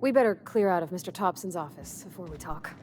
We better clear out of Mr. Thompson's office before we talk.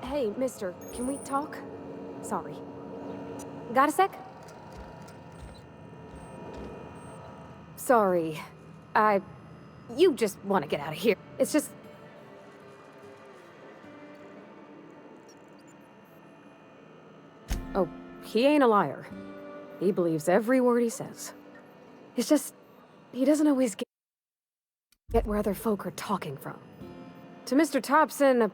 Hey, mister, can we talk? Sorry. Got a sec? Sorry. You just want to get out of here. It's just... Oh, he ain't a liar. He believes every word he says. It's just... he doesn't always get where other folk are talking from. To Mr. Thompson,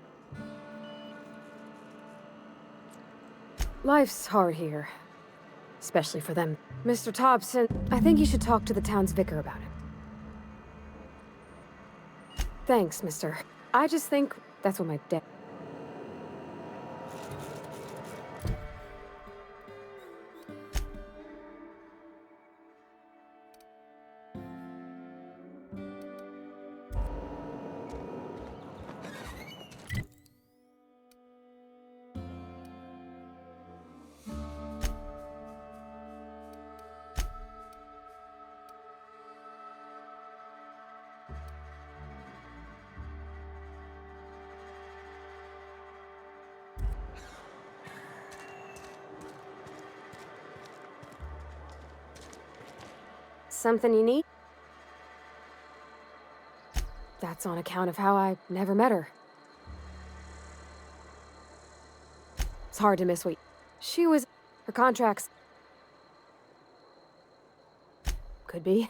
life's hard here. Especially for them. Mr. Thompson, I think you should talk to the town's vicar about it. Thanks, mister. I just think that's what my dad... Something you need? That's on account of how I never met her. It's hard to miss what she was. Her contracts could be.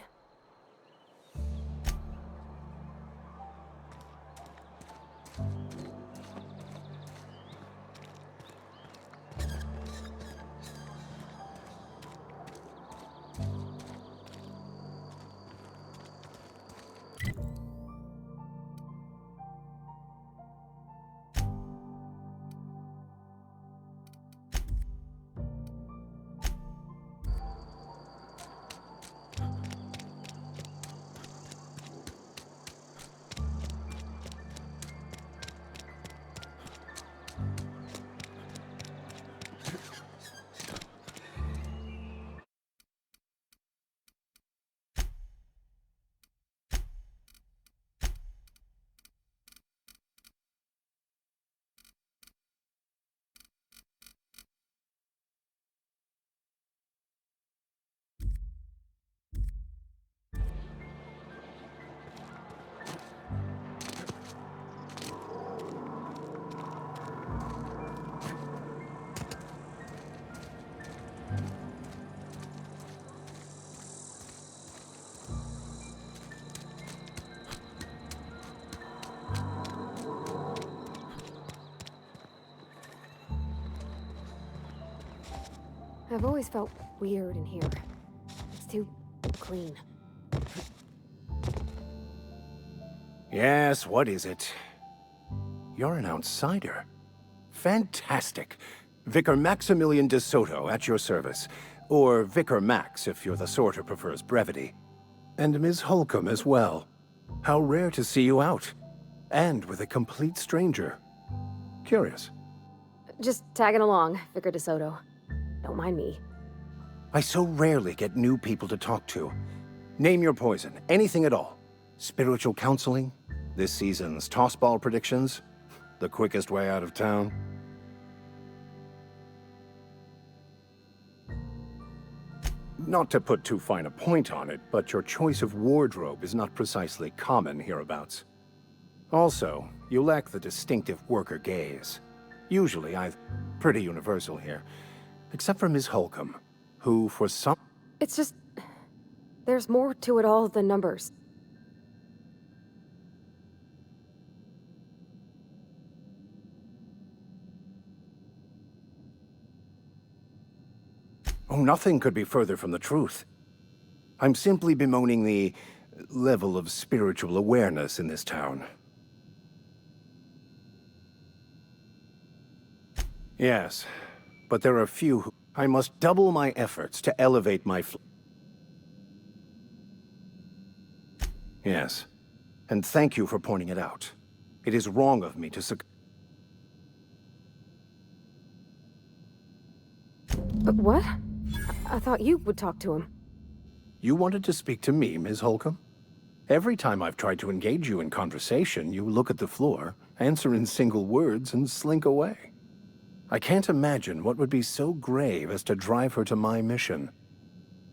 I've always felt weird in here. It's too clean. Yes, what is it? You're an outsider. Fantastic. Vicar Maximilian de Soto at your service. Or Vicar Max if you're the sort who prefers brevity. And Ms. Holcomb as well. How rare to see you out. And with a complete stranger. Curious. Just tagging along, Vicar DeSoto. Don't mind me. I so rarely get new people to talk to. Name your poison, anything at all. Spiritual counseling? This season's tossball predictions? The quickest way out of town? Not to put too fine a point on it, but your choice of wardrobe is not precisely common hereabouts. Also, you lack the distinctive worker gaze. Usually, pretty universal here. Except for Ms. Holcomb, who for some... It's just... there's more to it all than numbers. Oh, nothing could be further from the truth. I'm simply bemoaning the level of spiritual awareness in this town. Yes, but there are few who... I must double my efforts to elevate my Yes, and thank you for pointing it out. It is wrong of me to What? I thought you would talk to him. You wanted to speak to me, Ms. Holcomb? Every time I've tried to engage you in conversation, you look at the floor, answer in single words, and slink away. I can't imagine what would be so grave as to drive her to my mission.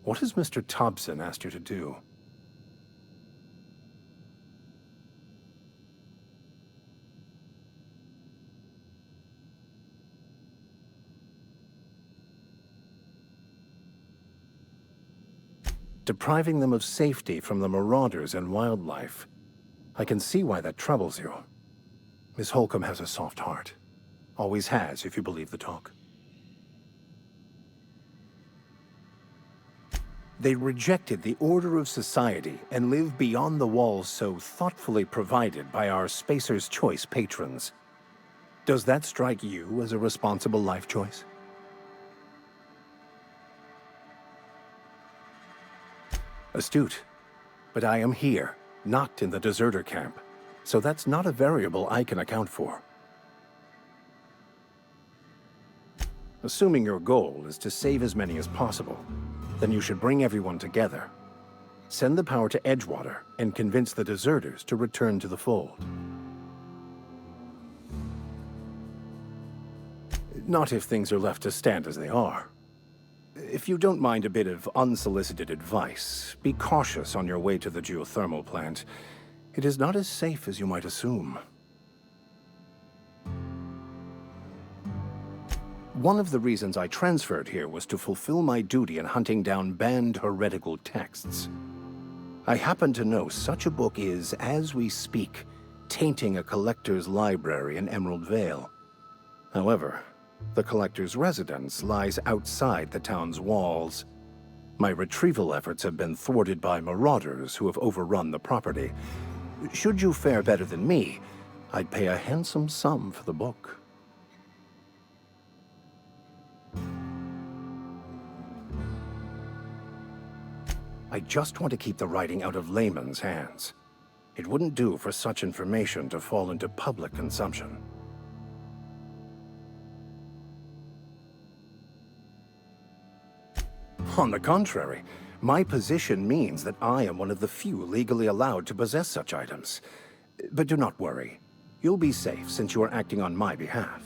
What has Mr. Thompson asked you to do? Depriving them of safety from the marauders and wildlife. I can see why that troubles you. Miss Holcomb has a soft heart. Always has, if you believe the talk. They rejected the order of society and live beyond the walls so thoughtfully provided by our Spacer's Choice patrons. Does that strike you as a responsible life choice? Astute. But I am here, not in the deserter camp, so that's not a variable I can account for. Assuming your goal is to save as many as possible, then you should bring everyone together. Send the power to Edgewater and convince the deserters to return to the fold. Not if things are left to stand as they are. If you don't mind a bit of unsolicited advice, be cautious on your way to the geothermal plant. It is not as safe as you might assume. One of the reasons I transferred here was to fulfill my duty in hunting down banned heretical texts. I happen to know such a book is, as we speak, tainting a collector's library in Emerald Vale. However, the collector's residence lies outside the town's walls. My retrieval efforts have been thwarted by marauders who have overrun the property. Should you fare better than me, I'd pay a handsome sum for the book. I just want to keep the writing out of layman's hands. It wouldn't do for such information to fall into public consumption. On the contrary, my position means that I am one of the few legally allowed to possess such items. But do not worry. You'll be safe since you are acting on my behalf.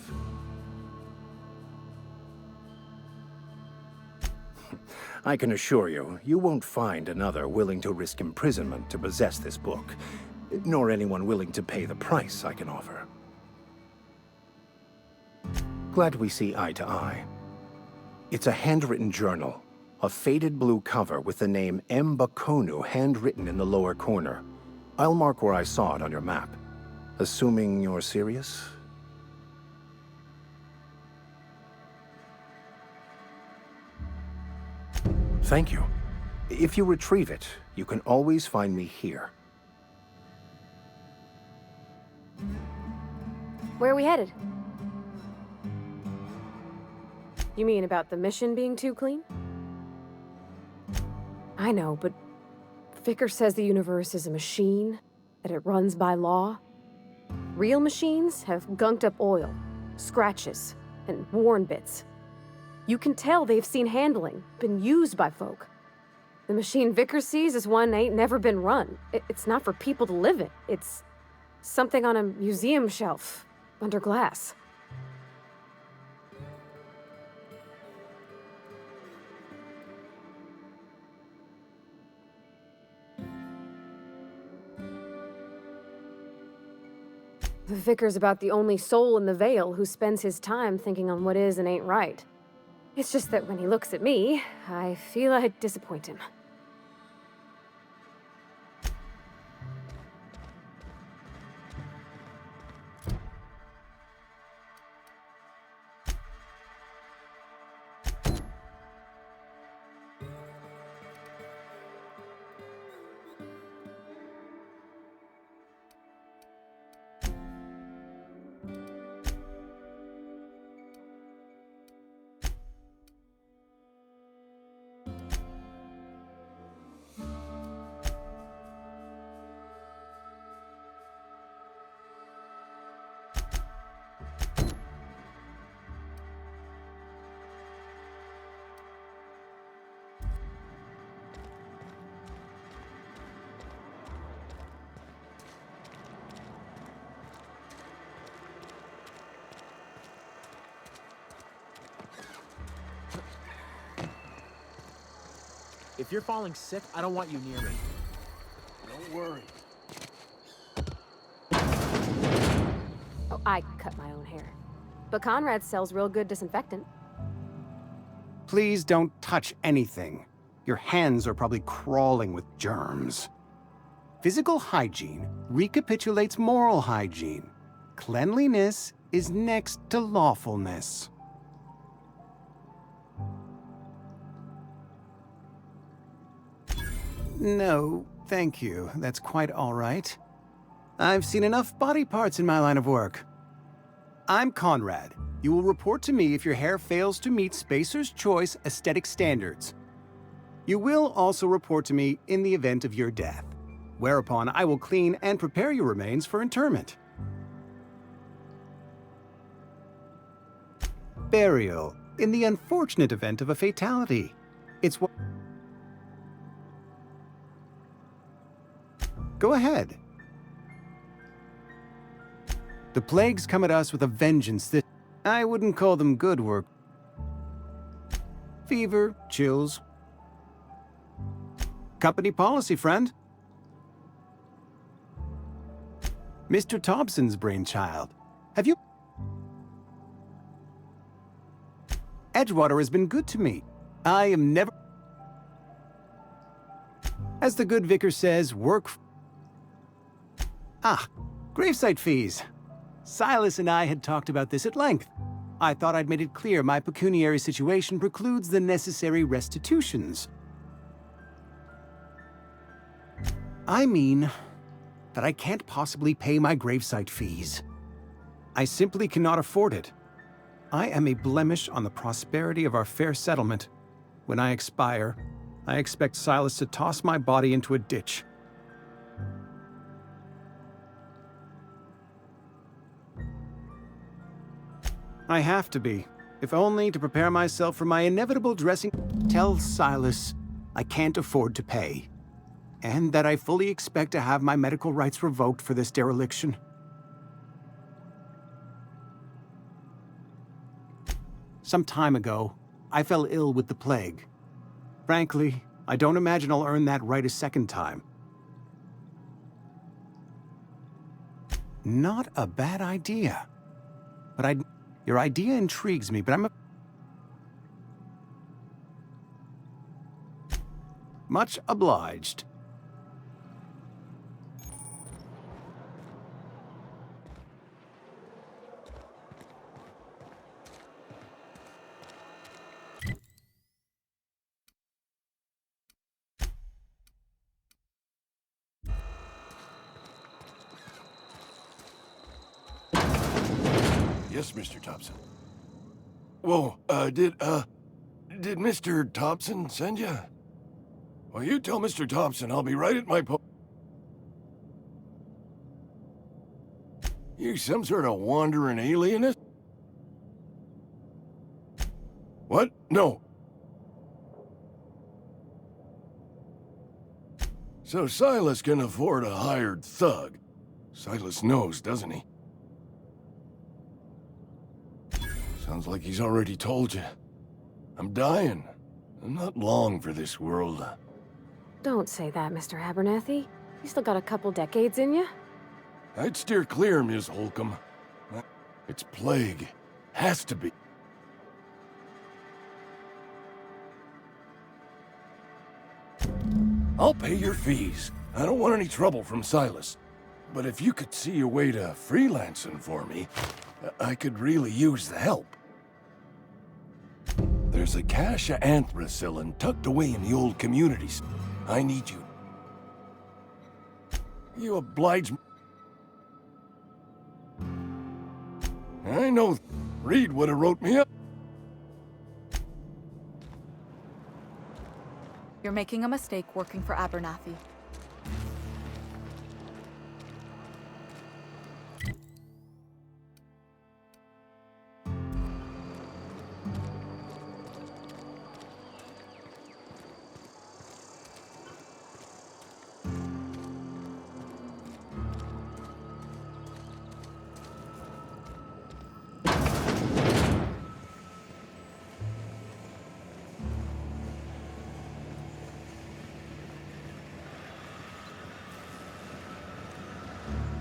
I can assure you, you won't find another willing to risk imprisonment to possess this book, nor anyone willing to pay the price I can offer. Glad we see eye to eye. It's a handwritten journal. A faded blue cover with the name M. Bakonu handwritten in the lower corner. I'll mark where I saw it on your map. Assuming you're serious? thank you. If you retrieve it, you can always find me here. Where are we headed? You mean about the mission being too clean? I know, but Vicker says the universe is a machine, that it runs by law. Real machines have gunked up oil, scratches, and worn bits. You can tell they've seen handling, been used by folk. The machine Vicker sees is one ain't never been run. It's not for people to live in. It's something on a museum shelf, under glass. The Vicar's about the only soul in the Vale who spends his time thinking on what is and ain't right. It's just that when he looks at me, I feel I'd disappoint him. If you're falling sick, I don't want you near me. Don't worry. Oh, I cut my own hair. But Conrad sells real good disinfectant. Please don't touch anything. Your hands are probably crawling with germs. Physical hygiene recapitulates moral hygiene. Cleanliness is next to lawfulness. No, thank you. That's quite all right. I've seen enough body parts in my line of work. I'm Conrad. You will report to me if your hair fails to meet Spacer's Choice aesthetic standards. You will also report to me in the event of your death, whereupon I will clean and prepare your remains for interment. Burial, in the unfortunate event of a fatality. It's what... Go ahead. The plagues come at us with a vengeance that I wouldn't call them good work. Fever, chills. Company policy, friend. Mr. Thompson's brainchild. Have you... Edgewater has been good to me. I am never... As the good vicar says, work... gravesite fees. Silas and I had talked about this at length. I thought I'd made it clear my pecuniary situation precludes the necessary restitutions. I mean that I can't possibly pay my gravesite fees. I simply cannot afford it. I am a blemish on the prosperity of our fair settlement. When I expire, I expect Silas to toss my body into a ditch. I have to be, if only to prepare myself for my inevitable dressing. Tell Silas I can't afford to pay, and that I fully expect to have my medical rights revoked for this dereliction. Some time ago, I fell ill with the plague. Frankly, I don't imagine I'll earn that right a second time. Not a bad idea. But your idea intrigues me, but much obliged. Yes, Mr. Thompson. Whoa, did Mr. Thompson send you? Well, you tell Mr. Thompson I'll be right at my You some sort of wandering alienist? What? No. So Silas can afford a hired thug. Silas knows, doesn't he? Sounds like he's already told you. I'm dying. I'm not long for this world. Don't say that, Mr. Abernathy. You still got a couple decades in you. I'd steer clear, Ms. Holcomb. It's plague. Has to be. I'll pay your fees. I don't want any trouble from Silas. But if you could see a way to freelancing for me, I could really use the help. There's a cache of anthracillin tucked away in the old communities. I need you. You oblige me. I know Reed would have wrote me up. You're making a mistake working for Abernathy.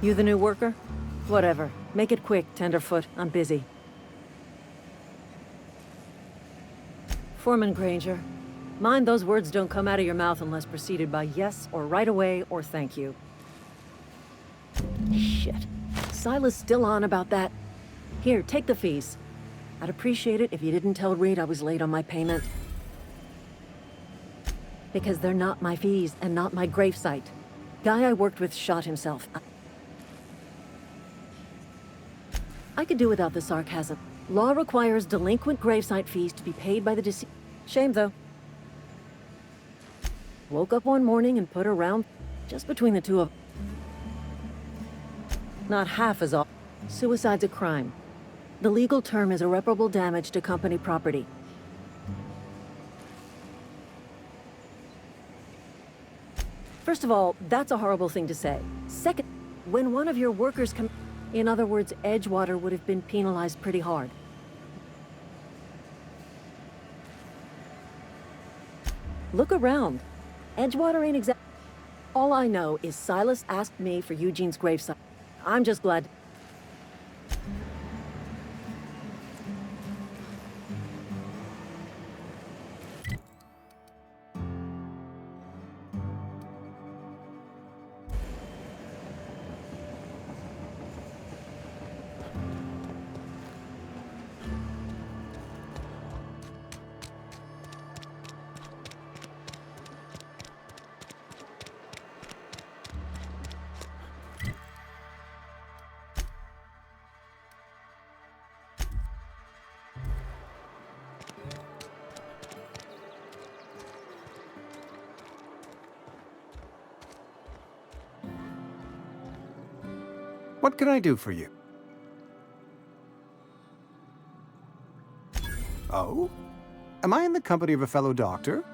You the new worker? Whatever. Make it quick, Tenderfoot. I'm busy. Foreman Granger. Mind those words don't come out of your mouth unless preceded by yes or right away or thank you. Shit. Silas still on about that. Here, take the fees. I'd appreciate it if you didn't tell Reed I was late on my payment. Because they're not my fees and not my gravesite. Guy I worked with shot himself. I could do without the sarcasm. Law requires delinquent gravesite fees to be paid by the deceased. Shame, though. Woke up one morning and put around just between the two of... Not half as all. Suicide's a crime. The legal term is irreparable damage to company property. First of all, that's a horrible thing to say. Second, when one of your workers in other words, Edgewater would have been penalized pretty hard. Look around. Edgewater ain't exact. All I know is Silas asked me for Eugene's gravesite. I'm just glad... What can I do for you? Oh? Am I in the company of a fellow doctor?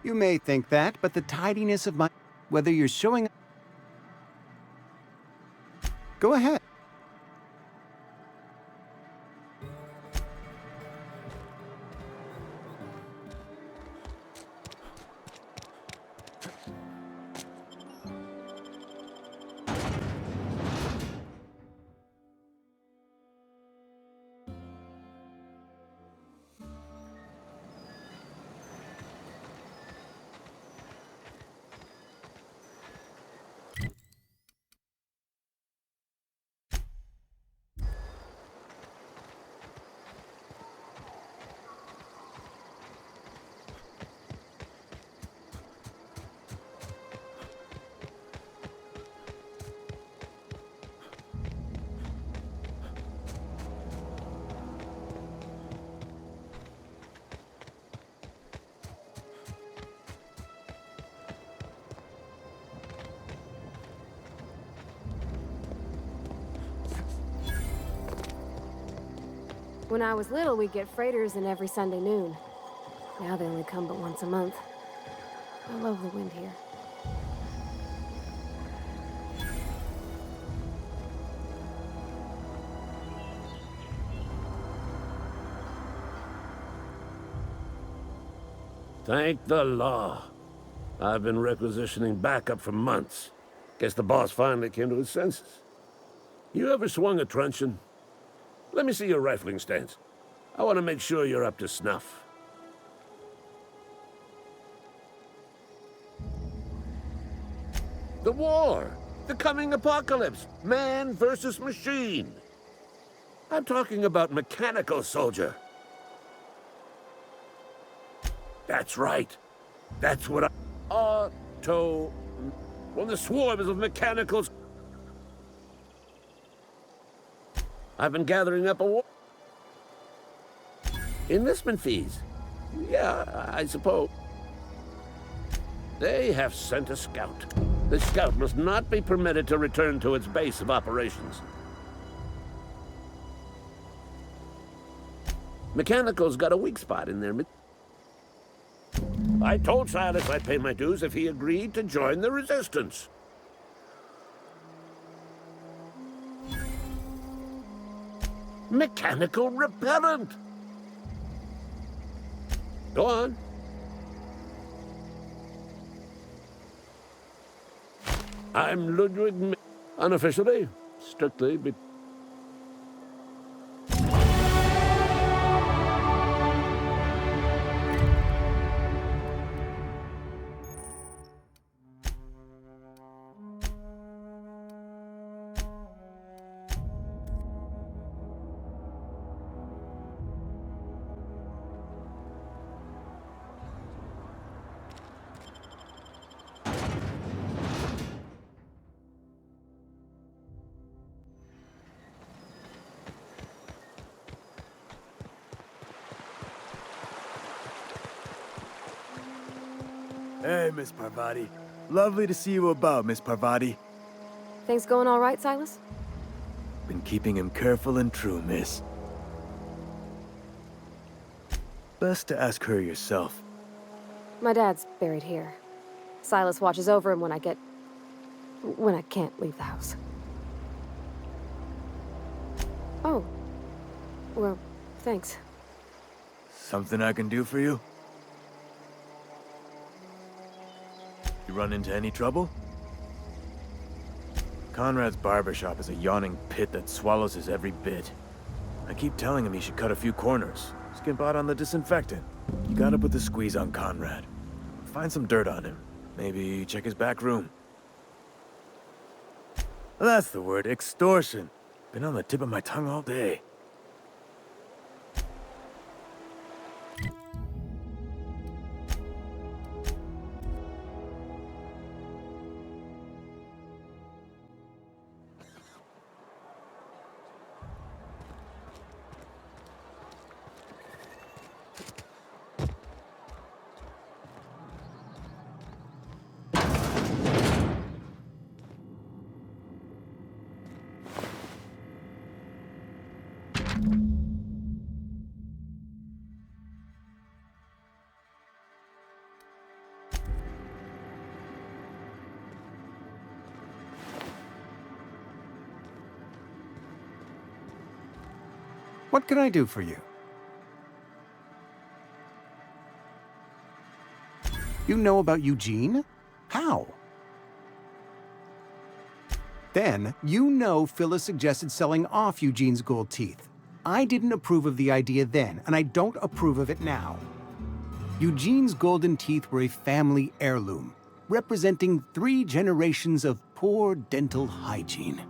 You may think that, but the tidiness of my... Whether you're showing... Go ahead. When I was little, we'd get freighters in every Sunday noon. Now they only come but once a month. I love the wind here. Thank the law. I've been requisitioning backup for months. Guess the boss finally came to his senses. You ever swung a truncheon? Let me see your rifling stance. I want to make sure you're up to snuff. The war! The coming apocalypse! Man versus machine! I'm talking about mechanical soldier. That's right. That's what Auto... When the swarm is of mechanicals... I've been gathering up a war... Enlistment fees. Yeah, I suppose. They have sent a scout. The scout must not be permitted to return to its base of operations. Mechanical's got a weak spot in there. I told Silas I'd pay my dues if he agreed to join the resistance. Mechanical repellent! Go on. I'm Ludwig... Unofficially, strictly... Hey, Miss Parvati. Lovely to see you about, Miss Parvati. Things going all right, Silas? Been keeping him careful and true, miss. Best to ask her yourself. My dad's buried here. Silas watches over him when I can't leave the house. Oh. Well, thanks. Something I can do for you? You run into any trouble? Conrad's barbershop is a yawning pit that swallows his every bit. I keep telling him he should cut a few corners. Skimp out on the disinfectant. You gotta put the squeeze on Conrad. Find some dirt on him. Maybe check his back room. That's the word, extortion. Been on the tip of my tongue all day. What can I do for you? You know about Eugene? How? Then, you know Phyllis suggested selling off Eugene's gold teeth. I didn't approve of the idea then, and I don't approve of it now. Eugene's golden teeth were a family heirloom, representing 3 generations of poor dental hygiene.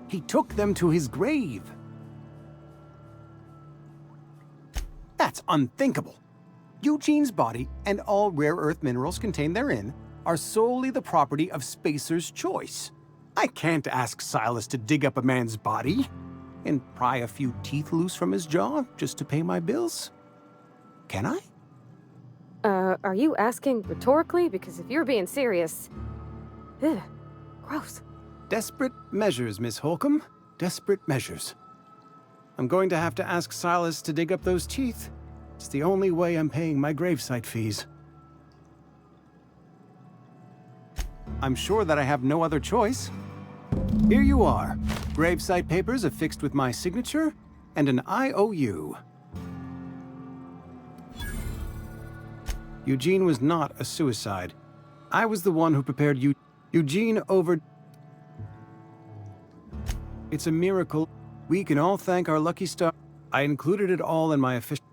He took them to his grave. That's unthinkable. Eugene's body and all rare earth minerals contained therein are solely the property of Spacer's choice. I can't ask Silas to dig up a man's body and pry a few teeth loose from his jaw just to pay my bills. Can I? Are you asking rhetorically? Because if you're being serious... Ugh, gross. Desperate measures, Miss Holcomb. Desperate measures. I'm going to have to ask Silas to dig up those teeth. It's the only way I'm paying my gravesite fees. I'm sure that I have no other choice. Here you are. Gravesite papers affixed with my signature and an IOU. Eugene was not a suicide. I was the one who prepared Eugene over... It's a miracle. We can all thank our lucky star. I included it all in my official...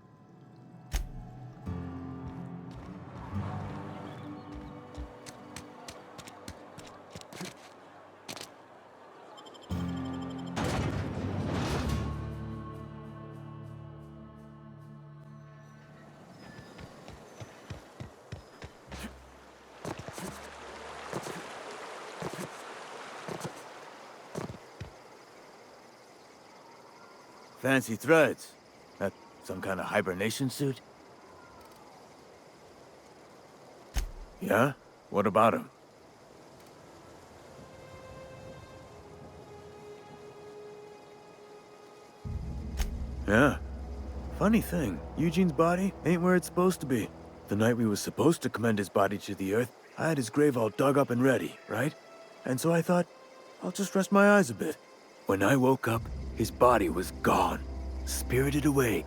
Fancy threads. That some kind of hibernation suit? Yeah? What about him? Yeah. Funny thing, Eugene's body ain't where it's supposed to be. The night we was supposed to commend his body to the earth, I had his grave all dug up and ready, right? And so I thought, I'll just rest my eyes a bit. When I woke up, his body was gone, spirited away.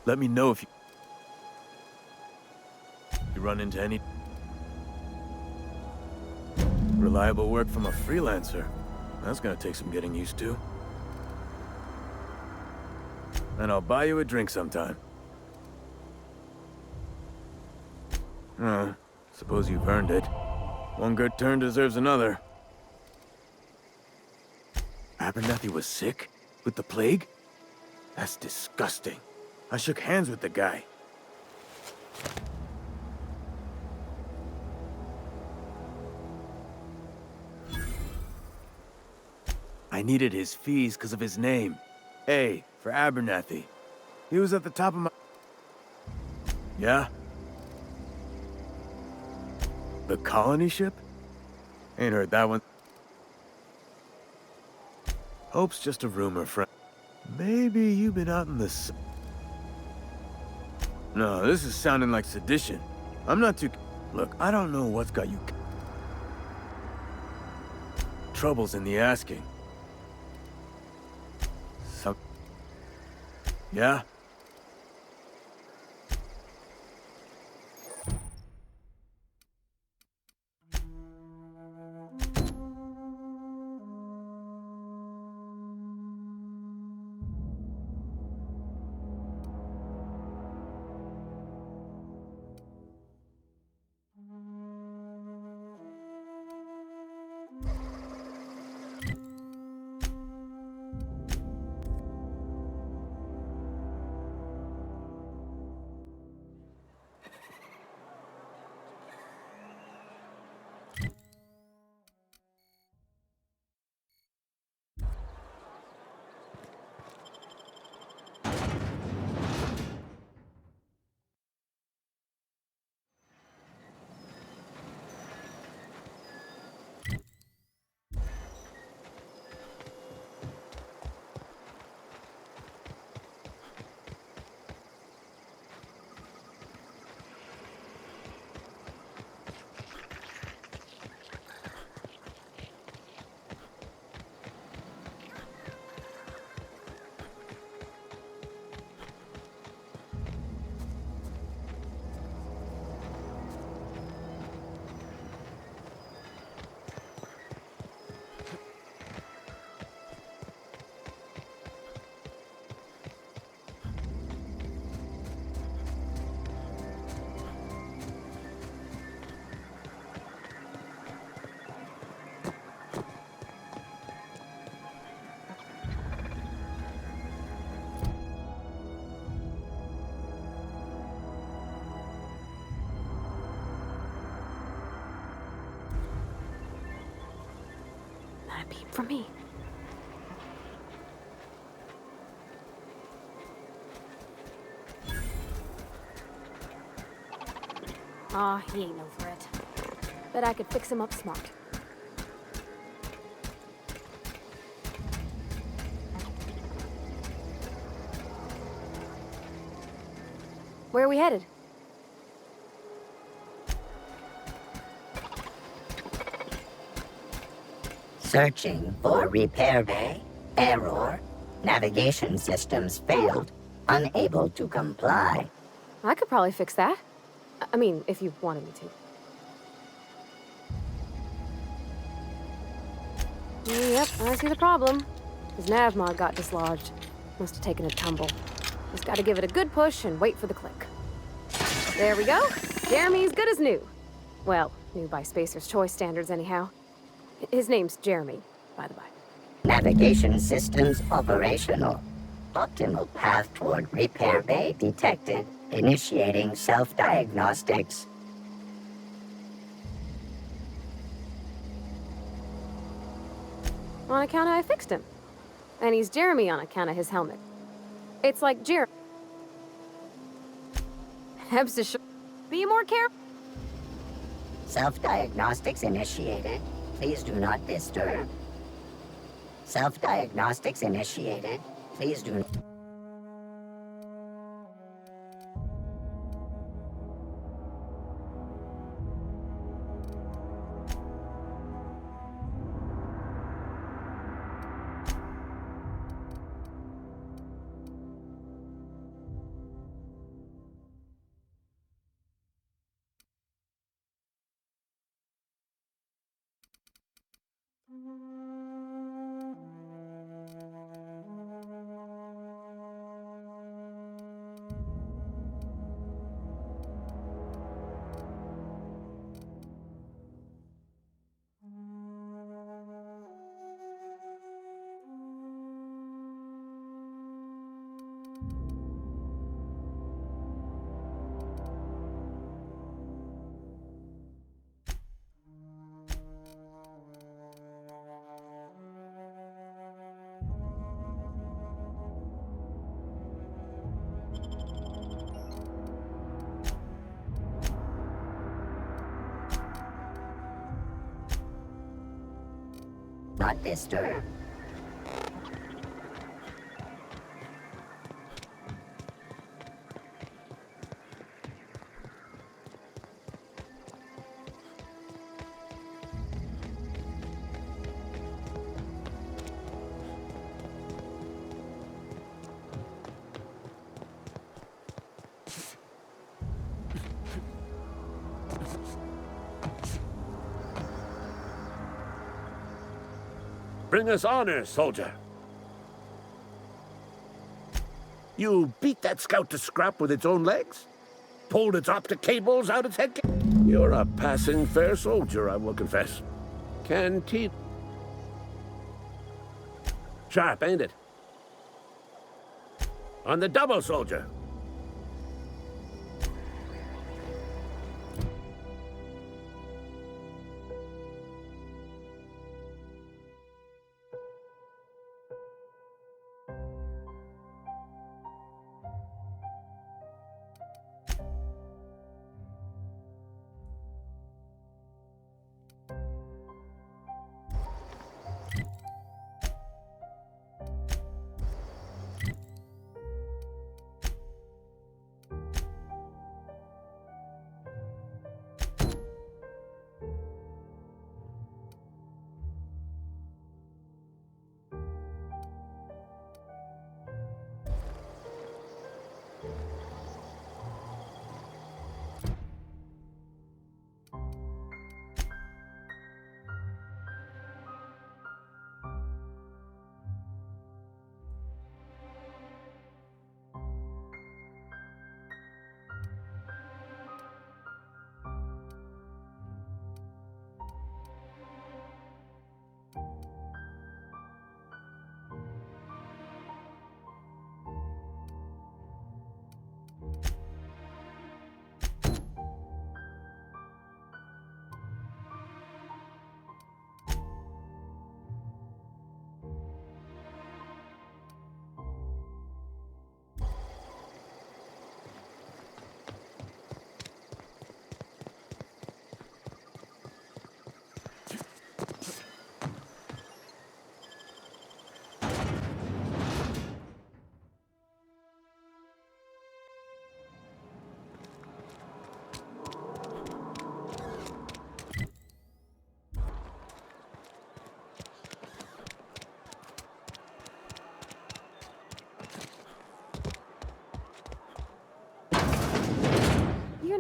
Let me know if you run into any reliable work from a freelancer. That's gonna take some getting used to. And I'll buy you a drink sometime. Oh, suppose you've earned it. One good turn deserves another. Abernathy was sick? With the plague? That's disgusting. I shook hands with the guy. I needed his fees because of his name. A for Abernathy. He was at the top of my... Yeah? The colony ship? Ain't heard that one. Hope's just a rumor, friend. Maybe you've been out in the... No, this is sounding like sedition. I'm not too... Look, I don't know what's got you... Trouble's in the asking. Some... Yeah? Not a peep from me. Aw, he ain't no threat. Bet I could fix him up smart. Where are we headed? Searching for repair bay. Error. Navigation systems failed. Unable to comply. I could probably fix that. I mean, if you wanted me to. Yep, I see the problem. His nav mod got dislodged. Must have taken a tumble. Just gotta give it a good push and wait for the click. There we go. Jeremy's good as new. Well, new by Spacer's Choice standards anyhow. His name's Jeremy, by the by. Navigation systems operational. Optimal path toward repair bay detected. Initiating self-diagnostics. On account of I fixed him. And he's Jeremy on account of his helmet. It's like Jeremy. Be more careful. Self-diagnostics initiated. Please do not disturb. Self-diagnostics initiated. Please do not... Not disturb. Bring us honor, soldier. You beat that scout to scrap with its own legs? Pulled its optic cables out its head? You're a passing fair soldier, I will confess. Canteen. Sharp, ain't it? On the double, soldier.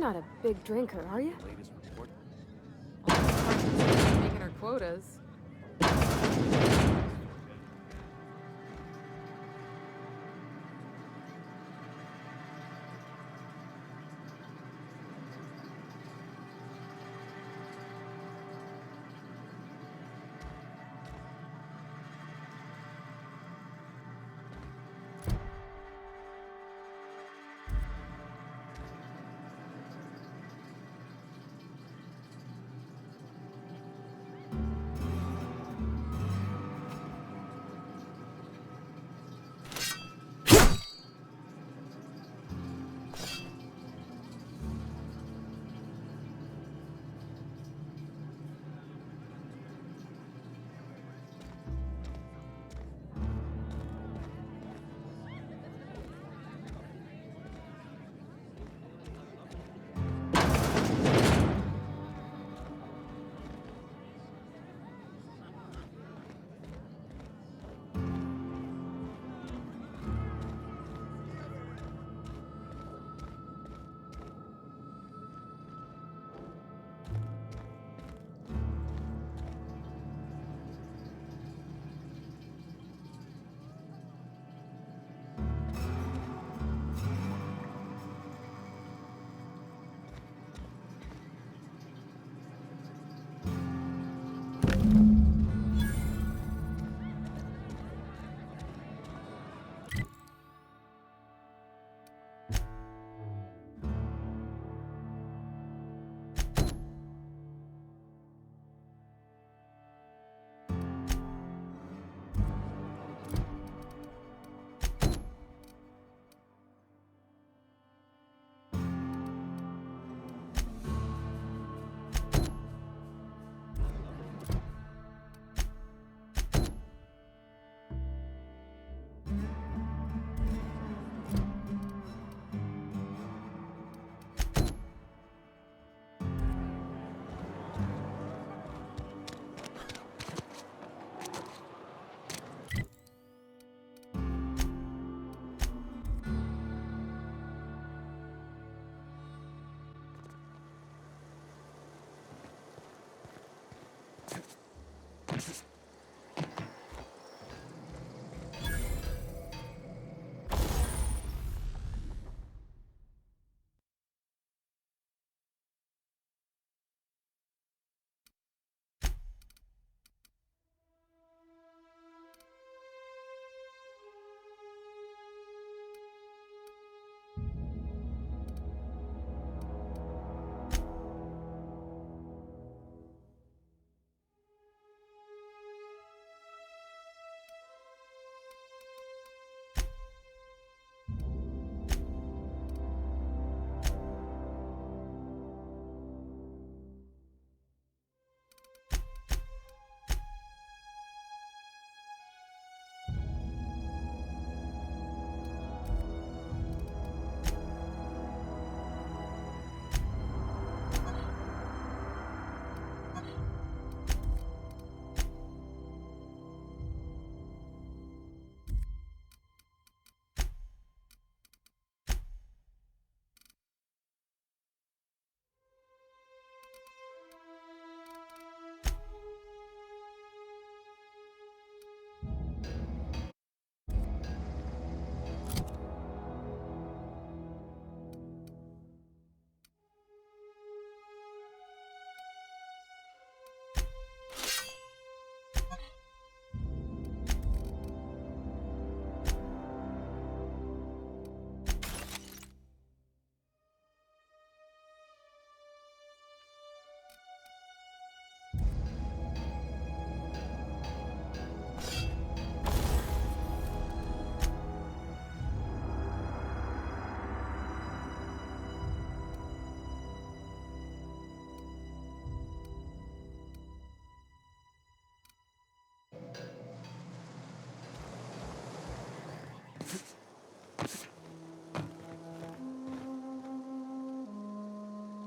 not a big drinker, are you? Latest report. Making her quotas.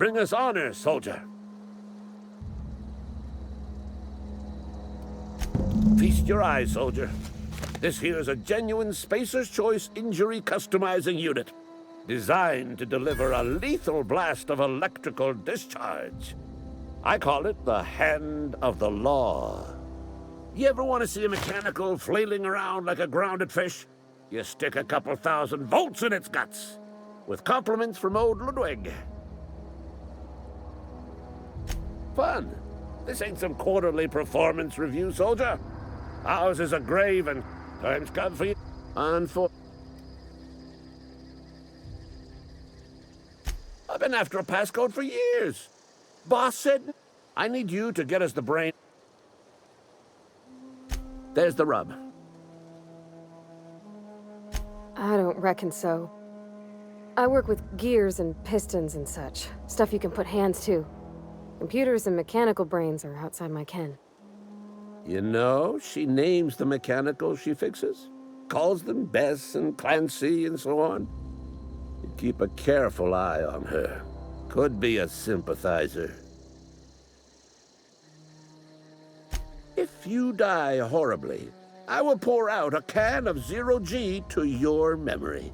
Bring us honor, soldier. Feast your eyes, soldier. This here's a genuine Spacer's Choice injury customizing unit. designed to deliver a lethal blast of electrical discharge. I call it the Hand of the Law. You ever want to see a mechanical flailing around like a grounded fish? You stick a couple thousand volts in its guts. With compliments from old Ludwig. Fun. This ain't some quarterly performance review, soldier. Ours is a grave and time's come for you. I've been after a passcode for years. Boss said, I need you to get us the brain. There's the rub. I don't reckon so. I work with gears and pistons and such. Stuff you can put hands to. Computers and mechanical brains are outside my ken. You know, she names the mechanicals she fixes. Calls them Bess and Clancy and so on. You keep a careful eye on her. Could be a sympathizer. If you die horribly, I will pour out a can of 0G to your memory.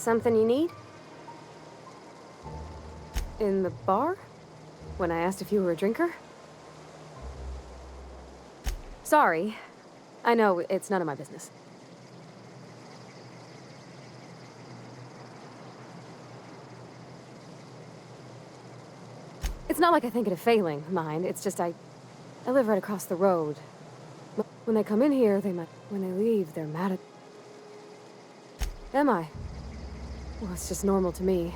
Something you need? In the bar? When I asked if you were a drinker? Sorry. I know, it's none of my business. It's not like I think it a failing, mind. It's just I live right across the road. When they come in here, they might... When they leave, they're mad at... Am I? Well, it's just normal to me.